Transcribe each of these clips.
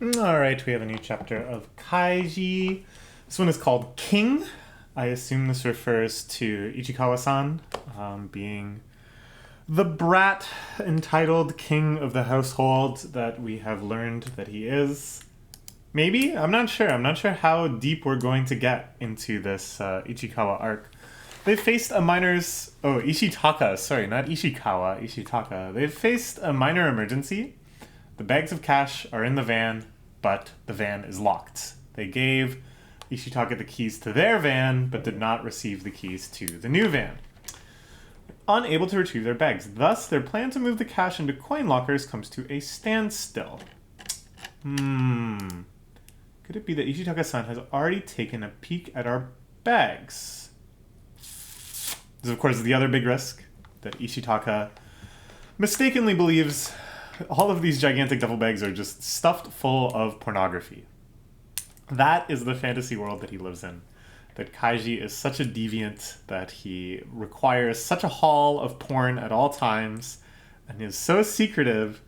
Alright, we have a new chapter of Kaiji. This one is called King. I assume this refers to Ichikawa-san being the brat entitled king of the household that we have learned that he is. Maybe? I'm not sure. I'm not sure how deep we're going to get into this Ichikawa arc. They faced a minor's... Oh, Ishitaka. Sorry, not Ishikawa. Ishitaka. They've faced a minor emergency. The bags of cash are in the van, but the van is locked. They gave Ishitaka the keys to their van, but did not receive the keys to the new van. Unable to retrieve their bags. Thus, their plan to move the cash into coin lockers comes to a standstill. Could it be that Ishitaka-san has already taken a peek at our bags? This is, of course, the other big risk, that Ishitaka mistakenly believes all of these gigantic duffel bags are just stuffed full of pornography. That is the fantasy world that he lives in. That Kaiji is such a deviant that he requires such a haul of porn at all times and is so secretive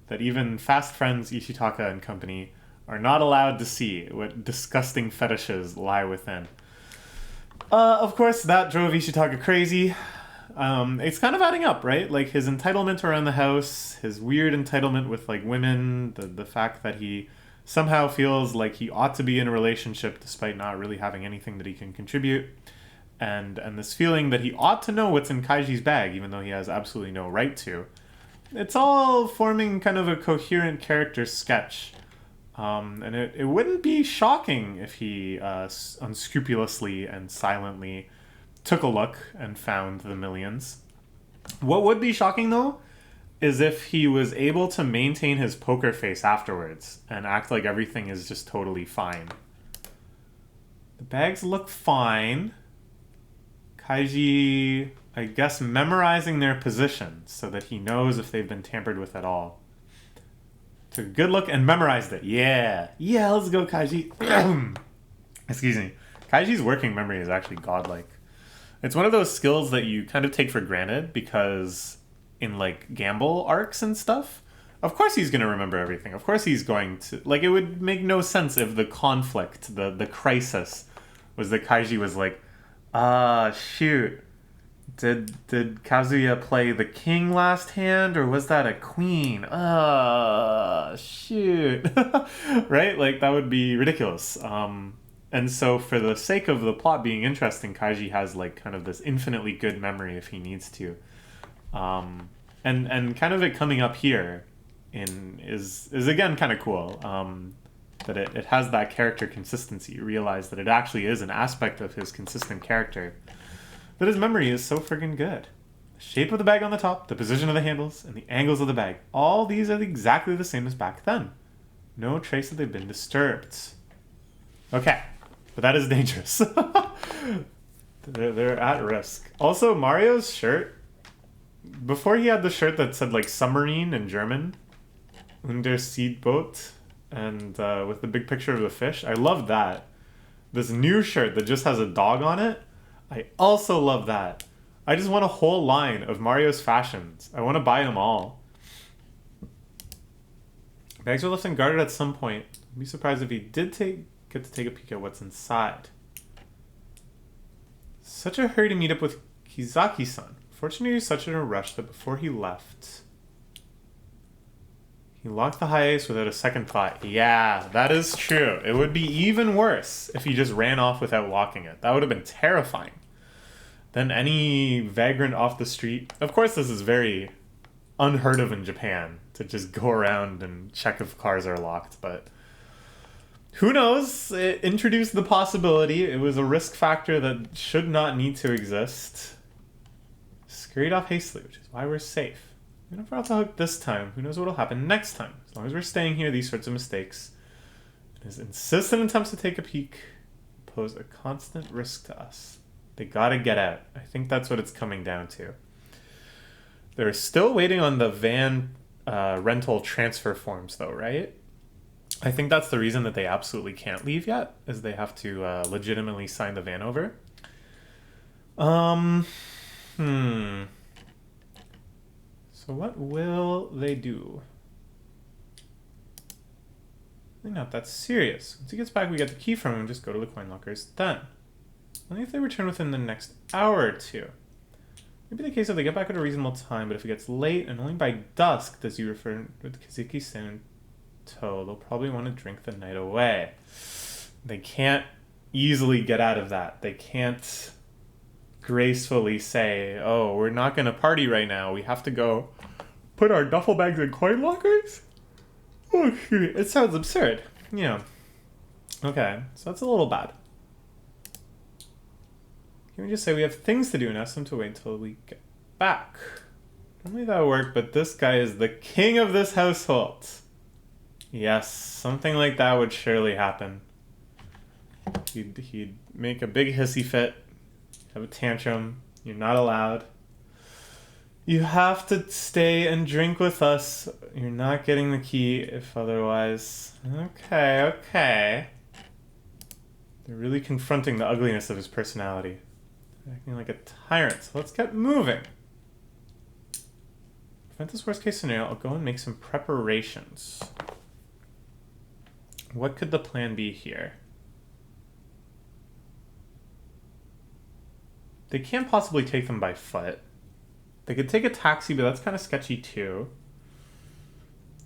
that even fast friends Ishitaka and company are not allowed to see what disgusting fetishes lie within. Of course, that drove Ishitaka crazy. It's kind of adding up, right? Like his entitlement around the house, his weird entitlement with like women, the fact that he somehow feels like he ought to be in a relationship despite not really having anything that he can contribute, and this feeling that he ought to know what's in Kaiji's bag even though he has absolutely no right to. It's all forming kind of a coherent character sketch. And it wouldn't be shocking if he unscrupulously and silently took a look and found the millions. What would be shocking, though, is if he was able to maintain his poker face afterwards and act like everything is just totally fine. The bags look fine. Kaiji, I guess, memorizing their positions so that he knows if they've been tampered with at all. Took a good look and memorized it. Yeah, let's go, Kaiji. Excuse me. Kaiji's working memory is actually godlike. It's one of those skills that you kind of take for granted because in like gamble arcs and stuff, of course he's going to remember everything. Of course he's going to... Like, it would make no sense if the conflict, the crisis, was that Kaiji was like, shoot. Did Kazuya play the king last hand, or was that a queen? Shoot. Right? Like, that would be ridiculous. And so for the sake of the plot being interesting, Kaiji has like kind of this infinitely good memory if he needs to. And kind of it coming up here is again kind of cool. That it has that character consistency. You realize that it actually is an aspect of his consistent character. That his memory is so friggin' good. The shape of the bag on the top, the position of the handles, and the angles of the bag. All these are exactly the same as back then. No trace that they've been disturbed. Okay, but that is dangerous. They're at risk. Also, Mario's shirt, before he had the shirt that said like submarine in German, Unterseeboot, and with the big picture of the fish, I love that. This new shirt that just has a dog on it, I also love that. I just want a whole line of Mario's fashions. I want to buy them all. Bags are left unguarded at some point. I'd be surprised if he did get to take a peek at what's inside. Such a hurry to meet up with Kizaki-san. Fortunately, he was such in a rush that before he left, he locked the high ace without a second thought. Yeah, that is true. It would be even worse if he just ran off without locking it. That would have been terrifying. Then any vagrant off the street... Of course, this is very unheard of in Japan, to just go around and check if cars are locked, but... Who knows? It introduced the possibility. It was a risk factor that should not need to exist. Scurried off hastily, which is why we're safe. Even if we're off the hook this time, who knows what will happen next time. As long as we're staying here, these sorts of mistakes, and his insistent attempts to take a peek, pose a constant risk to us. They gotta get out. I think that's what it's coming down to. They're still waiting on the van rental transfer forms, though, right? I think that's the reason that they absolutely can't leave yet, is they have to legitimately sign the van over. So what will they do? Really not that serious. Once he gets back, we get the key from him. Just go to the coin lockers then. Only if they return within the next hour or two. Maybe the case if they get back at a reasonable time, but if it gets late and only by dusk does you refer with Kazuki stand in tow, they'll probably want to drink the night away. They can't easily get out of that. They can't gracefully say, oh, we're not going to party right now. We have to go put our duffel bags in coin lockers? Oh, shoot. It sounds absurd. Yeah. Okay, so that's a little bad. Can we just say we have things to do and ask them to wait until we get back? Normally that would work, but this guy is the king of this household. Yes, something like that would surely happen. He'd make a big hissy fit, have a tantrum. You're not allowed. You have to stay and drink with us. You're not getting the key if otherwise. Okay. They're really confronting the ugliness of his personality. Acting like a tyrant. So let's get moving. To prevent this worst case scenario, I'll go and make some preparations. What could the plan be here? They can't possibly take them by foot. They could take a taxi, but that's kind of sketchy too.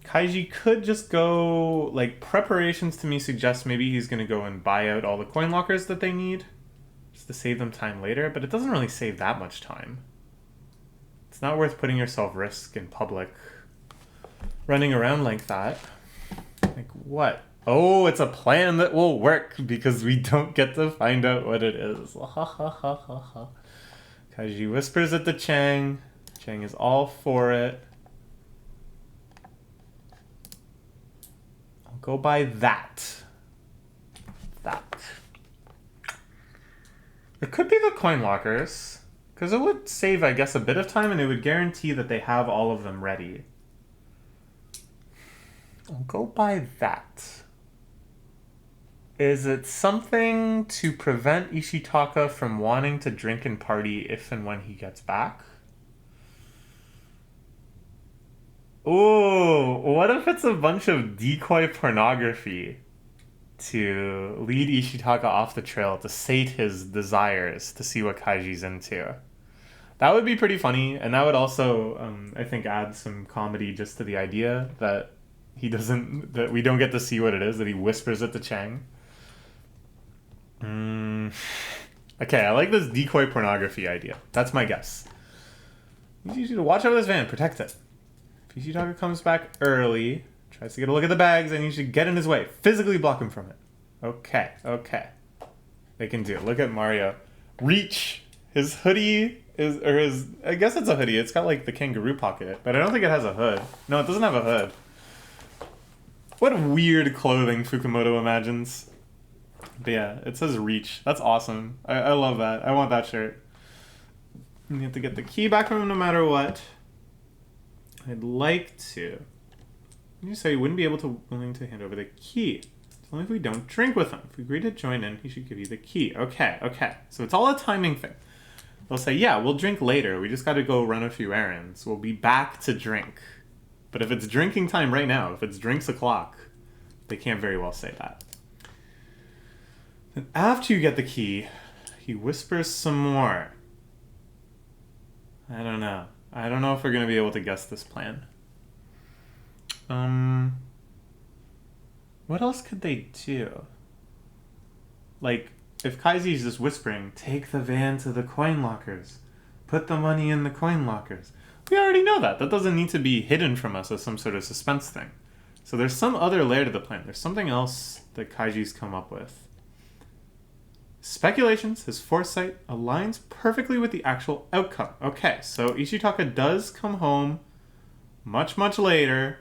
Kaiji could just go, like, preparations to me suggest maybe he's going to go and buy out all the coin lockers that they need, just to save them time later, but it doesn't really save that much time. It's not worth putting yourself at risk in public, running around like that. Like, what? Oh, it's a plan that will work because we don't get to find out what it is. Ha ha ha ha ha. Kaiji whispers at the Chang. Chang is all for it. I'll go by that. It could be the coin lockers, because it would save, I guess, a bit of time, and it would guarantee that they have all of them ready. I'll go by that. Is it something to prevent Ishitaka from wanting to drink and party if and when he gets back? Ooh, what if it's a bunch of decoy pornography to lead Ishitaka off the trail to sate his desires to see what Kaiji's into? That would be pretty funny, and that would also, I think, add some comedy just to the idea that that we don't get to see what it is, that he whispers at the Chang. Okay, I like this decoy pornography idea. That's my guess. You need to watch over this van, protect it. If Ishitaka comes back early, tries to get a look at the bags, and you should get in his way. Physically block him from it. Okay. They can do it. Look at Mario. Reach! His hoodie I guess it's a hoodie. It's got like the kangaroo pocket, but I don't think it has a hood. No, it doesn't have a hood. What weird clothing Fukumoto imagines. But yeah, it says reach. That's awesome. I love that. I want that shirt. You have to get the key back from him no matter what. I'd like to. You say you wouldn't be willing to hand over the key. It's only if we don't drink with him. If we agree to join in, he should give you the key. Okay. So it's all a timing thing. They'll say, yeah, we'll drink later. We just got to go run a few errands. We'll be back to drink. But if it's drinking time right now, if it's drinks o'clock, they can't very well say that. Then after you get the key, he whispers some more. I don't know if we're going to be able to guess this plan. What else could they do? Like, if Kaiji's just whispering, take the van to the coin lockers. Put the money in the coin lockers. We already know that. That doesn't need to be hidden from us as some sort of suspense thing. So there's some other layer to the plan. There's something else that Kaiji's come up with. Speculations, his foresight, aligns perfectly with the actual outcome. Okay, so Ishitaka does come home much, much later.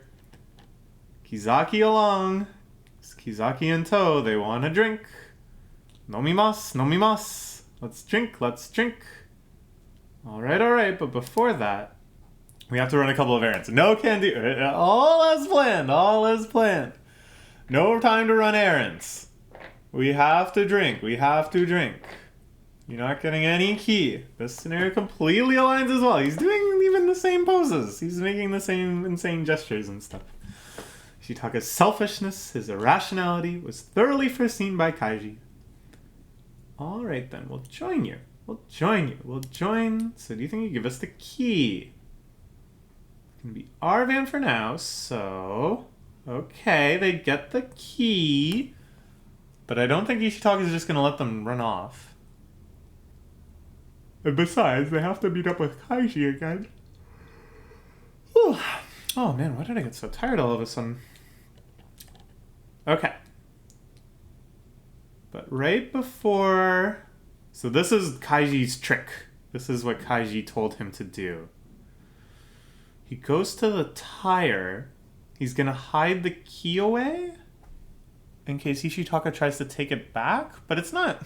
Kizaki along. Kizaki in tow. They want to drink. Nomimasu. Let's drink. Alright, but before that, we have to run a couple of errands. No can do. All as planned. No time to run errands. We have to drink. You're not getting any key. This scenario completely aligns as well. He's doing even the same poses. He's making the same insane gestures and stuff. Ishitaka's selfishness, his irrationality, was thoroughly foreseen by Kaiji. Alright then, we'll join you. We'll join. So do you think you give us the key? It's gonna be our van for now, so... Okay, they get the key. But I don't think Ishitaka is just gonna let them run off. And besides, they have to meet up with Kaiji again. Whew. Oh man, why did I get so tired all of a sudden? Okay. But right before... So this is Kaiji's trick. This is what Kaiji told him to do. He goes to the tire. He's gonna hide the key away in case Ishitaka tries to take it back. But it's not...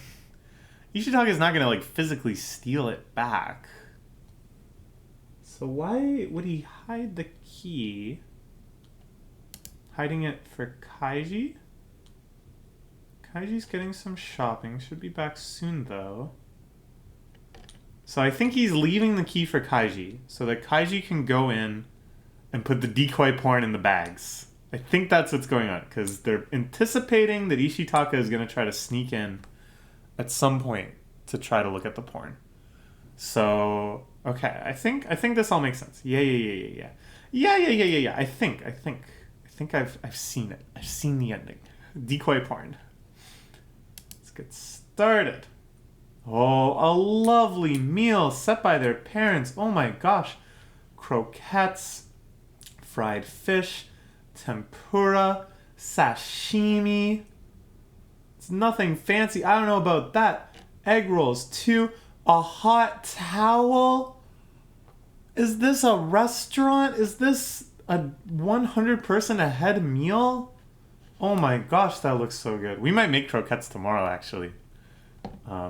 Ishitaka's not gonna, like, physically steal it back. So why would he hide the key? Hiding it for Kaiji? Kaiji's getting some shopping. Should be back soon, though. So I think he's leaving the key for Kaiji, so that Kaiji can go in and put the decoy porn in the bags. I think that's what's going on, because they're anticipating that Ishitaka is going to try to sneak in at some point to try to look at the porn. So, okay, I think this all makes sense. Yeah. I think I've seen it. I've seen the ending. Decoy porn. Let's get started. Oh, a lovely meal set by their parents. Oh my gosh. Croquettes, fried fish, tempura, sashimi. It's nothing fancy. I don't know about that. Egg rolls too. A hot towel. Is this a restaurant? Is this a 100 person a head meal? Oh my gosh, that looks so good. We might make croquettes tomorrow, actually.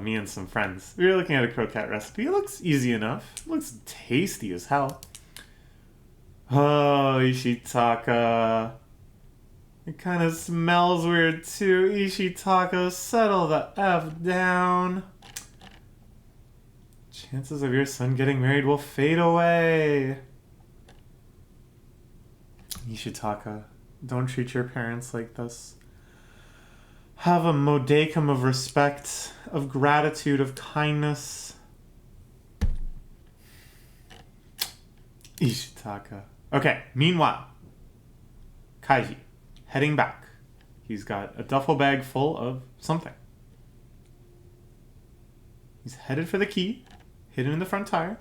Me and some friends. We were looking at a croquette recipe. It looks easy enough. It looks tasty as hell. Oh, Ishitaka. It kind of smells weird too. Ishitaka, settle the F down. Chances of your son getting married will fade away. Ishitaka, don't treat your parents like this. Have a modicum of respect, of gratitude, of kindness. Ishitaka. Okay, meanwhile, Kaiji, heading back. He's got a duffel bag full of something. He's headed for the key, hidden in the front tire,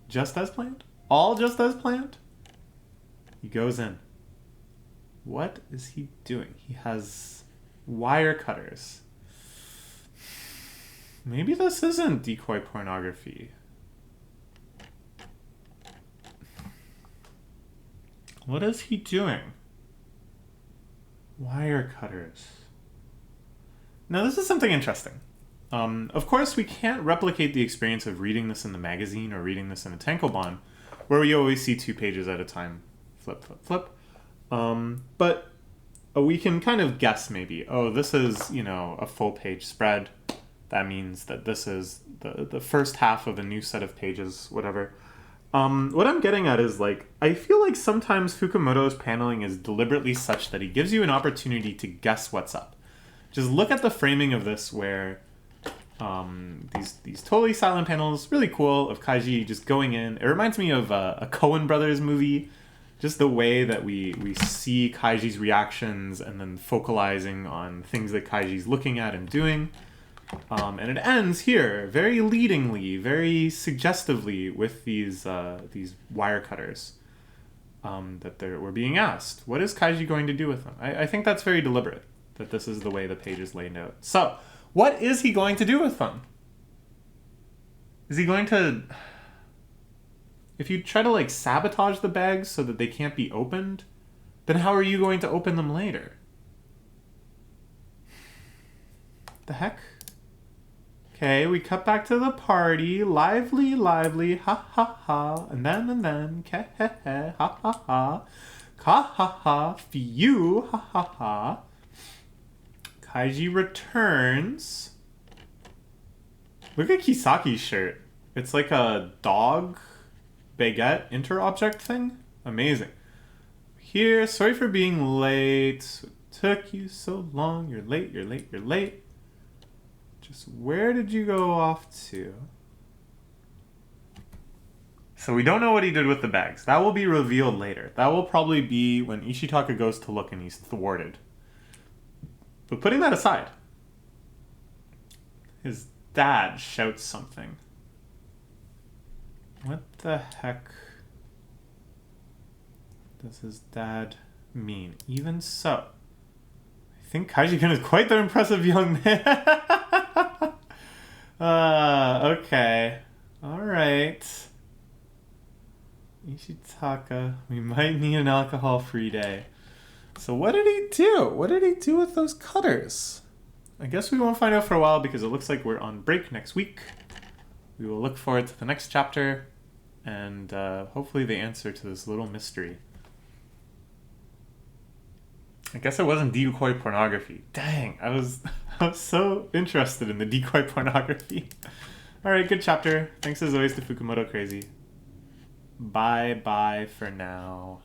just as planned. All just as planned. He goes in. What is he doing? He has wire cutters. Maybe this isn't decoy pornography. What is he doing? Wire cutters. Now this is something interesting. Of course, we can't replicate the experience of reading this in the magazine or reading this in a tankobon, where we always see 2 pages at a time. Flip, flip, flip. But we can kind of guess maybe, oh, this is, a full page spread. That means that this is the first half of a new set of pages, whatever. What I'm getting at is, I feel like sometimes Fukumoto's paneling is deliberately such that he gives you an opportunity to guess what's up. Just look at the framing of this where these totally silent panels, really cool, of Kaiji just going in. It reminds me of a Coen Brothers movie. Just the way that we see Kaiji's reactions and then focalizing on things that Kaiji's looking at and doing. And it ends here, very leadingly, very suggestively, with these wire cutters that were being asked. What is Kaiji going to do with them? I think that's very deliberate, that this is the way the page is laid out. So, what is he going to do with them? Is he going to... If you try to, sabotage the bags so that they can't be opened, then how are you going to open them later? The heck? Okay, we cut back to the party. Lively, lively, ha ha ha. And then, ke he he, ha ha ha. Ka ha ha, phew, ha ha ha. Kaiji returns. Look at Kisaki's shirt. It's like a dog baguette inter-object thing. Amazing. here. Sorry for being late. It took you so long. You're late, you're late, you're late. Just where did you go off to? So we don't know what he did with the bags. That will be revealed later. That will probably be when Ishitaka goes to look and he's thwarted. But putting that aside, his dad shouts something. What the heck does his dad mean? Even so, I think Kaiji-kun is quite the impressive young man. Okay. Alright. Ishitaka, we might need an alcohol-free day. So what did he do? What did he do with those cutters? I guess we won't find out for a while because it looks like we're on break next week. We will look forward to the next chapter and hopefully the answer to this little mystery. I guess it wasn't decoy pornography. Dang, I was so interested in the decoy pornography. Alright, good chapter. Thanks as always to Fukumoto Crazy. Bye-bye for now.